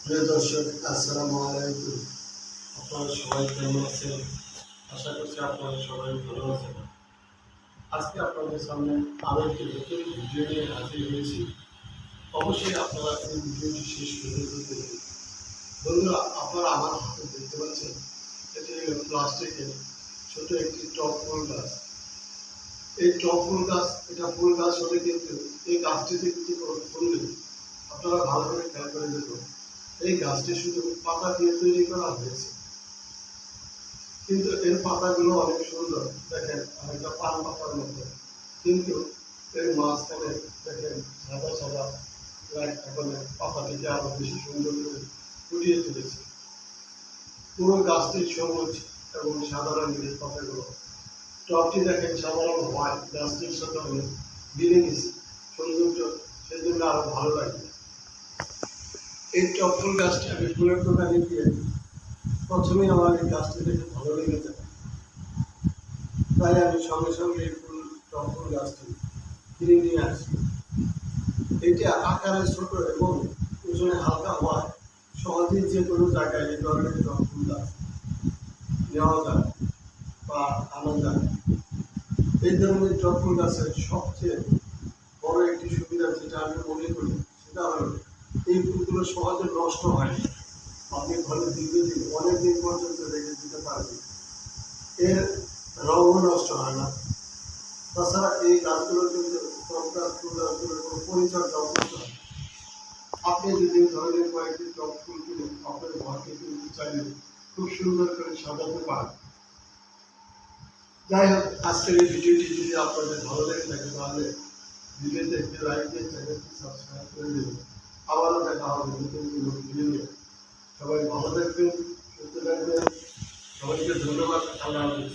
প্রিয় দর্শক, আসসালামু আলাইকুম। আপনারা সবাই কেমন আছেন? আশা করছি আপনারা সবাই ভালো আছেন। আজকে আপনাদের সামনে আরো একটি নতুন ভিডিও নিয়ে হাজির হয়েছি। অবশ্যই আপনারা এই ভিডিওটি শেষ পর্যন্ত দেখুন। বন্ধুরা, আপনারা আমার হাতে দেখতে পাচ্ছেন, এটি হলো প্লাস্টিকের ছোট একটি টব ফুল গাছ। এই টব ফুল গাছ, এটা ফুল গাছ হলে কিন্তু এই গাছটিতে কিন্তু কোনো ফুল নেই। আপনারা ভালো করে খেয়াল করে দেখুন, এই গাছটি শুধু পাতা দিয়ে তৈরি করা হয়েছে, কিন্তু এর পাতাগুলো অনেক সুন্দর। দেখেন, অনেকটা পান পাতার মতো, কিন্তু এর মাঝখানে দেখেন সাদা সাদা এখন পাতাটিকে আরো বেশি সুন্দর করে ফুটিয়ে তুলেছে। পুরো গাছটি সবুজ এবং সাদা রঙের পাতাগুলো। টবটি দেখেন সাধারণ হোয়াইট, গাছটির সাথে অনেক মিলে গেছে সৌন্দর্য, সেই জন্য আরো ভালো লাগে। এই টব ফুল গাছটি আমি ফুলের দোকানে গিয়ে প্রথমেই আমার এই গাছটি দেখে ভালো লেগে যায়, তাই আমি সঙ্গে সঙ্গে এই টব ফুল গাছটি কিনে নিয়ে আসি। এটি আকারে ছোট এবং ওজনে হালকা হওয়ায় সহজেই যে কোনো জায়গায় এই ধরনের টব ফুল গাছ নেওয়া যায় বা আনা যায়। এই ধরনের টব ফুল গাছের সবচেয়ে বড় একটি সুবিধা যেটা আমি মনে করি, সেটা হলো এই ফুলগুলো সহজে নষ্ট হয় না। আপনি ঘরে দীর্ঘদিন অনেক দিন পর্যন্ত রেখে দিতে পারবেন, এর রঙও নষ্ট হয় না। তাছাড়া এই গাছগুলোর কিন্তু টব গাছ, ফুল গাছগুলোর কোনো পরিচর্যাও করতে হয়। আপনি যদি এই ধরনের কয়েকটি টব ফুল কিনে আপনার ঘরকে কিন্তু চাইলে খুব সুন্দর করে সাজাতে পারেন। যাই হোক, আজকের এই ভিডিওটি যদি আপনাদের ভালো লেগে থাকে তাহলে ভিডিওতে একটি লাইক দিয়ে চ্যানেলটি সাবস্ক্রাইব করে দেবেন। আবারও দেখা হবে নতুন কোনো ভিডিও নিয়ে। সবাই ভালো থাকবেন, সুস্থ থাকবেন। সবাইকে ধন্যবাদ। আল্লাহ হাফিজ।